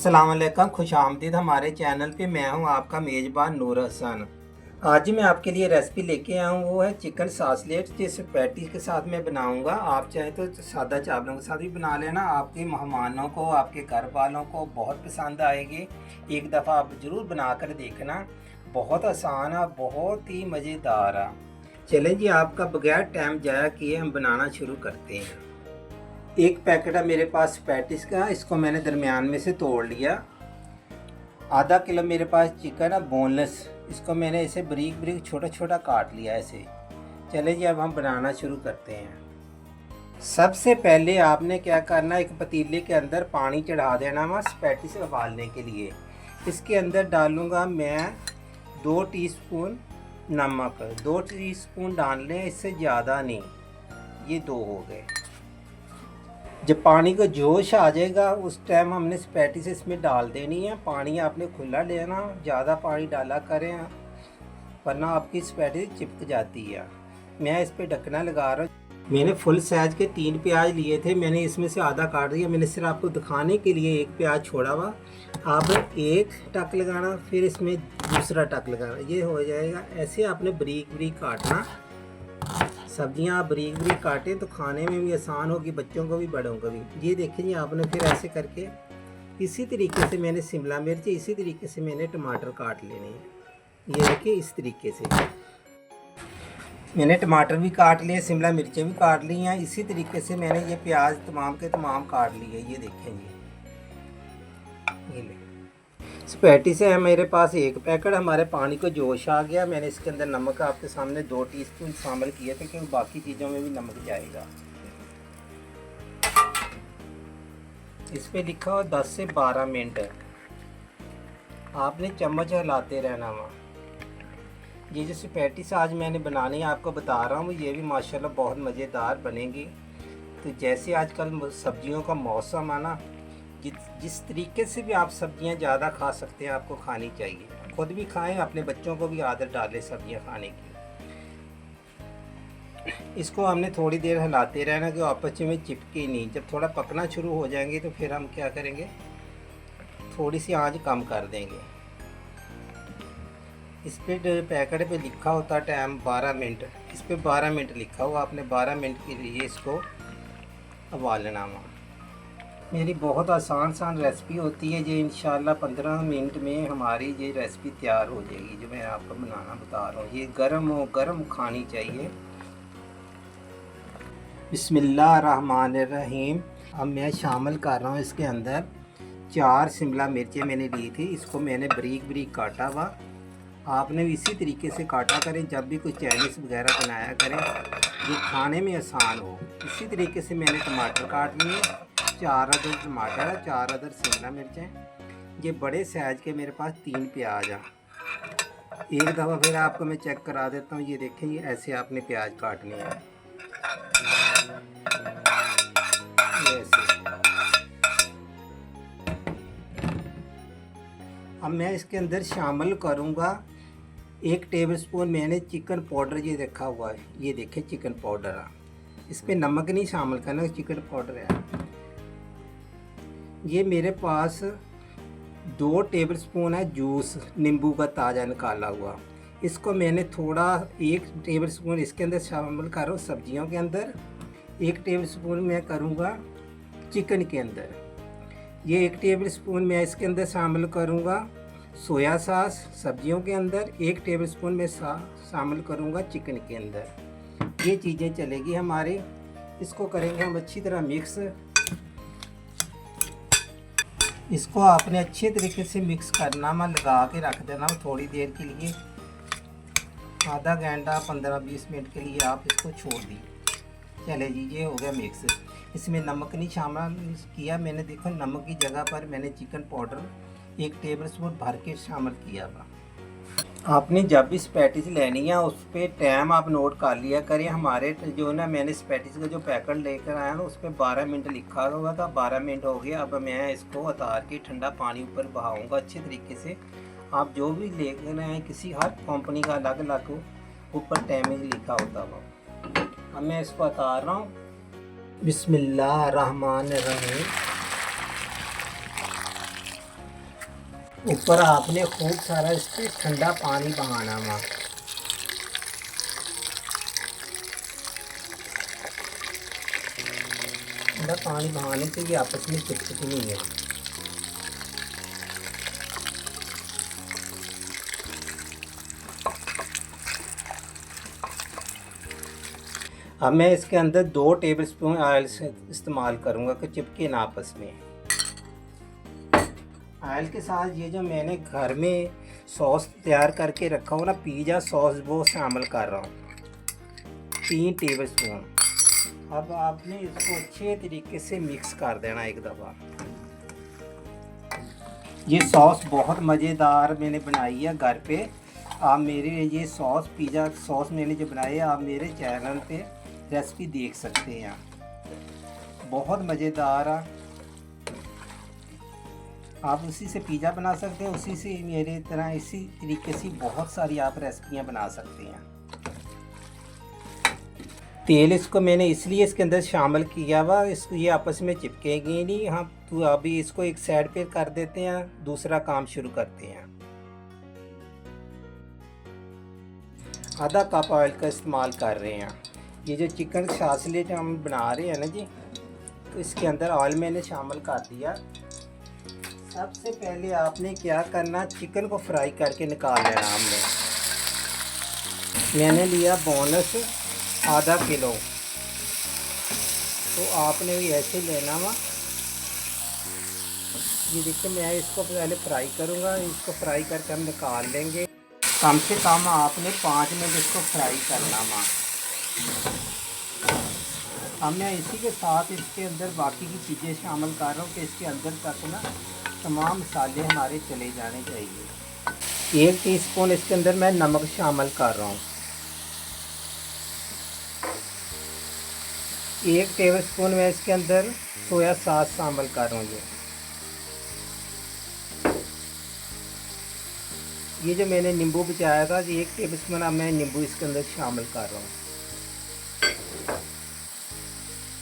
अस्सलाम वालेकुम, खुश आमदीद हमारे चैनल पे। मैं हूं आपका मेज़बान नूर हसन। आज मैं आपके लिए रेसिपी लेके आया हूं, वो है चिकन सासलेट, जिस पैटी के साथ मैं बनाऊंगा। आप चाहे तो सादा चावलों के साथ भी बना लेना। आपके मेहमानों को, आपके घर वालों को बहुत पसंद आएगी। एक दफ़ा आप ज़रूर बना कर देखना। बहुत आसान है, बहुत ही मज़ेदार है। चलें जी, आपका बगैर टाइम ज़ाया किए हम बनाना शुरू करते हैं। एक पैकेट है मेरे पास पैटिस का, इसको मैंने दरमियान में से तोड़ लिया। आधा किलो मेरे पास चिकन है बोनलेस, इसको मैंने इसे बारीक बारीक छोटा छोटा काट लिया ऐसे। चले जी, अब हम बनाना शुरू करते हैं। सबसे पहले आपने क्या करना, एक पतीले के अंदर पानी चढ़ा देना वहाँ पैटिस उबालने के लिए। इसके अंदर डालूँगा मैं 2 टीस्पून नमक। 2 टीस्पून डाल लें, इससे ज़्यादा नहीं। ये 2 हो गए। जब पानी का जोश आ जाएगा उस टाइम हमने पैटिस इसमें डाल देनी है। पानी आपने खुला लेना, ज़्यादा पानी डाला करें वरना आपकी पैटिस चिपक जाती है। मैं इस पर ढकना लगा रहा हूँ। मैंने फुल साइज़ के 3 प्याज लिए थे, मैंने इसमें से आधा काट दिया। मैंने सिर्फ आपको दिखाने के लिए 1 प्याज छोड़ा हुआ। अब एक टक लगाना, फिर इसमें दूसरा टक लगाना, ये हो जाएगा। ऐसे आपने बारीक बारीक काटना। सब्जियां आप बारीक बारीक काटें तो खाने में भी आसान होगी, बच्चों को भी बड़ों को भी। ये देखें जी, आपने फिर ऐसे करके इसी तरीके से मैंने शिमला मिर्च, इसी तरीके से मैंने टमाटर काट लेने हैं। ये देखिए, इस तरीके से मैंने टमाटर भी काट लिए, शिमला मिर्चें भी काट ली हैं। इसी तरीके से मैंने ये प्याज तमाम के तमाम काट लिए। ये देखें जी, ये ले पैटिस है मेरे पास 1 पैकेट। हमारे पानी को जोश आ गया। मैंने इसके अंदर नमक आपके सामने 2 टीस्पून शामिल किए थे, क्योंकि बाकी चीज़ों में भी नमक जाएगा। इस पे लिखा हुआ 10 से 12 मिनट। आपने चम्मच हिलाते रहना वहाँ। ये जैसे पैटिस आज मैंने बनानी है, आपको बता रहा हूँ, ये भी माशाल्लाह बहुत मज़ेदार बनेगी। तो जैसे आजकल सब्जियों का मौसम है ना, जिस तरीके से भी आप सब्जियां ज़्यादा खा सकते हैं, आपको खानी चाहिए। खुद भी खाएं, अपने बच्चों को भी आदत डालें सब्जियां खाने की। इसको हमने थोड़ी देर हिलाते रहना कि आपस में चिपके नहीं। जब थोड़ा पकना शुरू हो जाएंगे तो फिर हम क्या करेंगे, थोड़ी सी आंच कम कर देंगे। इस पर पैकेट पे लिखा होता टाइम 12 मिनट, इस पर 12 मिनट लिखा हुआ। आपने 12 मिनट के लिए इसको उबालना हुआ। मेरी बहुत आसान रेसिपी होती है ये। इंशाल्लाह 15 मिनट में हमारी ये रेसिपी तैयार हो जाएगी, जो मैं आपको बनाना बता रहा हूँ। ये गरम खानी चाहिए। बिस्मिल्लाहिर्रहमानिर्रहीम। अब मैं शामिल कर रहा हूँ इसके अंदर 4 शिमला मिर्चें मैंने ली थी। इसको मैंने बारीक बारीक काटा हुआ। आपने भी इसी तरीके से काटा करें जब भी कोई चाइनीज़ वगैरह बनाया करें, ये खाने में आसान हो। इसी तरीके से मैंने टमाटर काट लिए, 4 अदर टमाटर है, 4 अदर शिमला मिर्चें। ये बड़े साइज़ के मेरे पास 3 प्याज हैं। एक दफ़ा फिर आपको मैं चेक करा देता हूँ। ये देखें, ये ऐसे आपने प्याज काटने हैं, ऐसे। अब मैं इसके अंदर शामिल करूँगा 1 टेबलस्पून मैंने चिकन पाउडर ये रखा हुआ है। ये देखें, चिकन पाउडर है। इस पर नमक नहीं शामिल करना, चिकन पाउडर है। ये मेरे पास 2 टेबलस्पून है जूस नींबू का ताज़ा निकाला हुआ। इसको मैंने थोड़ा 1 टेबलस्पून इसके अंदर शामिल कर रहा हूँ सब्जियों के अंदर। 1 टेबलस्पून मैं करूँगा चिकन के अंदर। ये 1 टेबलस्पून मैं इसके अंदर शामिल करूँगा सोया सॉस सब्जियों के अंदर। 1 टेबलस्पून मैं शामिल करूँगा चिकन के अंदर। ये चीज़ें चलेगी हमारी। इसको करेंगे हम अच्छी तरह मिक्स। इसको आपने अच्छे तरीके से मिक्स करना, मैं लगा के रख देना थोड़ी देर के लिए। आधा घंटा 15-20 मिनट के लिए आप इसको छोड़ दी। चले जी, ये हो गया मिक्स। इसमें नमक नहीं शामिल किया मैंने। देखो, नमक की जगह पर मैंने चिकन पाउडर 1 टेबलस्पून भर के शामिल किया था। आपने जब भी पैटिस लेनी है उस पर टाइम आप नोट कर लिया करें। हमारे जो ना, मैंने पैटिस का जो पैकेट लेकर आया ना, उस पर 12 मिनट लिखा हुआ था। 12 मिनट हो गया। अब मैं इसको उतार के ठंडा पानी ऊपर बहाऊंगा अच्छे तरीके से। आप जो भी लेकर आए, किसी हर कंपनी का अलग अलग ऊपर टाइमिंग लिखा होता वो। अब मैं इसको उतार रहा हूँ। बिस्मिल्लाहिर्रहमानिर्रहीम। ऊपर आपने खूब सारा इस पर ठंडा पानी बहाना हुआ। ठंडा पानी बहाने से ये आपस में चिपकती नहीं है। अब मैं इसके अंदर 2 टेबलस्पून ऑयल से इस्तेमाल करूँगा कि चिपके ना आपस में। ऑयल के साथ ये जो मैंने घर में सॉस तैयार करके रखा हुआ ना, पिज़्ज़ा सॉस, वो शामिल कर रहा हूँ 3 टेबलस्पून। अब आपने इसको अच्छे तरीके से मिक्स कर देना एक दफ़ा। ये सॉस बहुत मज़ेदार मैंने बनाई है घर पे। आप मेरे ये सॉस, पिज़्ज़ा सॉस मैंने जो बनाई है, आप मेरे चैनल पे रेसिपी देख सकते हैं। बहुत मज़ेदार है। आप उसी से पिज़्ज़ा बना सकते हैं, उसी से मेरे तरह इसी तरीके से बहुत सारी आप रेसिपियाँ बना सकते हैं। तेल इसको मैंने इसलिए इसके अंदर शामिल किया हुआ, इसको ये आपस में चिपकेगी नहीं। हम तो अभी इसको एक साइड पे कर देते हैं, दूसरा काम शुरू करते हैं। आधा कप ऑयल का इस्तेमाल कर रहे हैं। ये जो चिकन सासलेट हम बना रहे हैं ना जी, तो इसके अंदर ऑयल मैंने शामिल कर दिया। सबसे पहले आपने क्या करना, चिकन को फ्राई करके निकाल लेना। मैंने लिया बोनस आधा किलो, तो आपने भी ऐसे लेना वा। ये देखिए, मैं इसको पहले फ्राई करूँगा। इसको फ्राई करके हम निकाल लेंगे। कम से कम आपने 5 मिनट इसको फ्राई करना वा। अब मैं इसी के साथ इसके अंदर बाकी की चीज़ें शामिल कर रहा हूँ कि इसके अंदर तक ना तमाम मसाले हमारे चले जाने चाहिए। 1 टीस्पून इसके अंदर मैं नमक शामिल कर रहा हूँ। 1 टेबलस्पून मैं इसके अंदर सोया सॉस शामिल कर रहा हूँ। ये जो मैंने नींबू बचाया था, 1 टेबलस्पून अब मैं नींबू इसके अंदर शामिल कर रहा हूँ।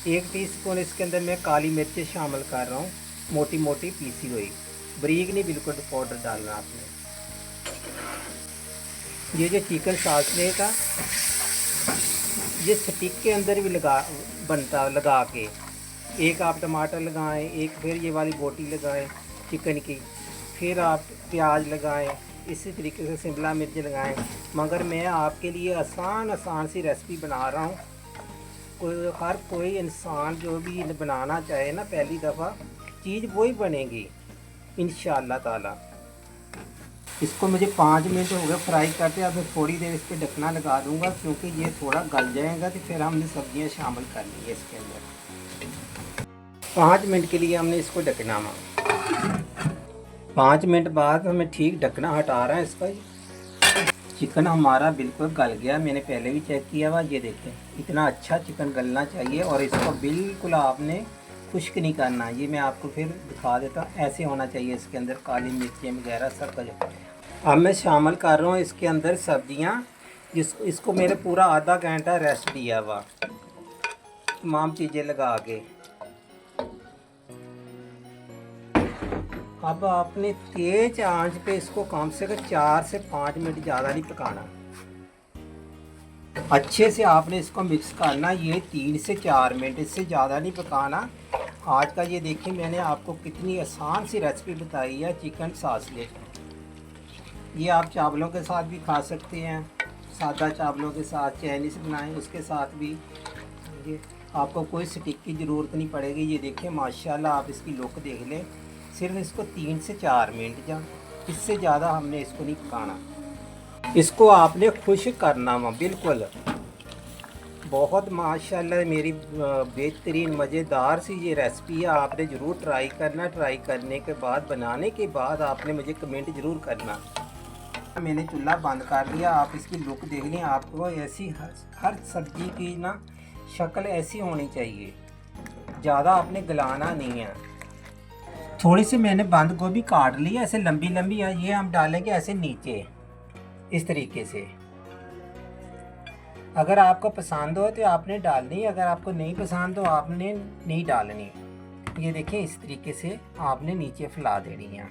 1 टीस्पून इसके अंदर मैं काली मिर्च शामिल कर रहा हूँ, मोटी मोटी पीसी हुई, बारीक नहीं, बिल्कुल पाउडर डालना आपने। ये जो चिकन सासलेट है, ये स्टिक के अंदर भी लगा के, एक आप टमाटर लगाएं, एक फिर ये वाली बोटी लगाएं चिकन की, फिर आप प्याज लगाएं, इसी तरीके से शिमला मिर्च लगाएं। मगर मैं आपके लिए आसान सी रेसिपी बना रहा हूँ। हर कोई इंसान जो भी बनाना चाहे ना, पहली दफ़ा चीज़ वही बनेगी इंशाअल्लाह ताला। इसको मुझे 5 मिनट हो गए फ्राई करते। अब मैं थोड़ी देर इस पर ढकना लगा दूंगा, क्योंकि ये थोड़ा गल जाएगा तो फिर हमने सब्जियां शामिल करनी है इसके अंदर। 5 मिनट के लिए हमने इसको ढकना है। 5 मिनट बाद हमें ठीक ढकना हटा रहा है इसका। चिकन हमारा बिल्कुल गल गया, मैंने पहले भी चेक किया हुआ। ये देखें, इतना अच्छा चिकन गलना चाहिए और इसको बिल्कुल आपने खुश्क नहीं करना। ये मैं आपको फिर दिखा देता हूँ, ऐसे होना चाहिए। इसके अंदर काली मिर्चें वगैरह सब कुछ। अब मैं शामिल कर रहा हूँ इसके अंदर सब्जियाँ। इसको मेरे पूरा आधा घंटा रेस्ट दिया हुआ, तमाम चीज़ें लगा के। अब आपने तेज आंच पे इसको कम से कम 4 से 5 मिनट, ज़्यादा नहीं पकाना। अच्छे से आपने इसको मिक्स करना। ये 3 से 4 मिनट, इससे ज़्यादा नहीं पकाना। आज का ये देखिए, मैंने आपको कितनी आसान सी रेसिपी बताई है, चिकन सासलेट। ये आप चावलों के साथ भी खा सकते हैं, सादा चावलों के साथ, चाइनीज़ बनाएं उसके साथ भी। ये आपको कोई स्टिक की ज़रूरत नहीं पड़ेगी। ये देखिए माशाल्लाह, आप इसकी लुक देख लें। सिर्फ इसको 3 से 4 मिनट, जा इससे ज़्यादा हमने इसको नहीं पकाना। इसको आपने खुश्क करना वा बिल्कुल। बहुत माशाल्लाह मेरी बेहतरीन मज़ेदार सी ये रेसिपी है। आपने ज़रूर ट्राई करना। ट्राई करने के बाद, बनाने के बाद आपने मुझे कमेंट ज़रूर करना। मैंने चूल्हा बंद कर दिया। आप इसकी लुक देख लें। आपको ऐसी हर सब्ज़ी की ना शक्ल ऐसी होनी चाहिए, ज़्यादा आपने गलाना नहीं है। थोड़ी सी मैंने बंद गोभी काट ली ऐसे लंबी लंबी, ये हम डालेंगे ऐसे नीचे इस तरीके से। अगर आपको पसंद हो तो आपने डालनी, अगर आपको नहीं पसंद तो आपने नहीं डालनी। ये देखिए, इस तरीके से आपने नीचे फैला देनी है।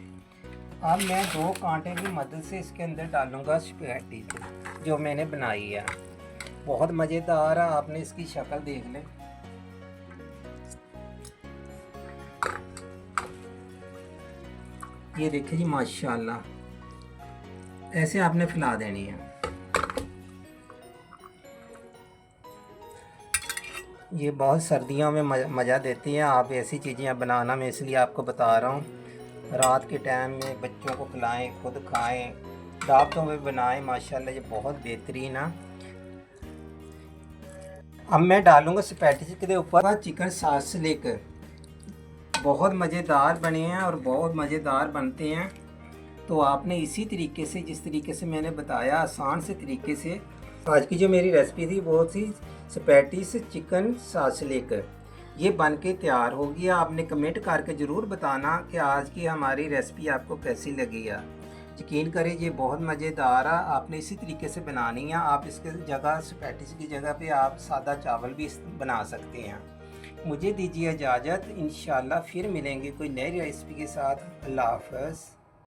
अब मैं 2 कांटे की मदद से इसके अंदर डालूंगा स्पैगेटी जो मैंने बनाई है। बहुत मज़ेदार है, आपने इसकी शक्ल देख लें। ये देखिए जी, माशाल्लाह, ऐसे आपने फैला देनी है। ये बहुत सर्दियों में मज़ा देती हैं। आप ऐसी चीज़ें बनाना मैं इसलिए आपको बता रहा हूँ। रात के टाइम में बच्चों को खिलाएं, खुद खाएं, दावतों में बनाएं। माशाल्लाह ये बहुत बेहतरीन है। अब मैं डालूंगा स्पैगेटी के ऊपर चिकन सॉस लेकर। बहुत मज़ेदार बने हैं और बहुत मज़ेदार बनते हैं। तो आपने इसी तरीके से, जिस तरीके से मैंने बताया, आसान से तरीके से, आज की जो मेरी रेसिपी थी वो थी स्पैगेटी से चिकन सॉस लेकर। ये बन के तैयार हो गया। आपने कमेंट करके ज़रूर बताना कि आज की हमारी रेसिपी आपको कैसी लगी है। यकीन करें ये बहुत मज़ेदार है। आपने इसी तरीके से बनानी है। आप इसके जगह, स्पैगेटी की जगह पे आप सादा चावल भी बना सकते हैं। मुझे दीजिए इजाज़त। इंशाल्लाह फिर मिलेंगे कोई नई रेसिपी के साथ। अल्लाह हाफ़िज़।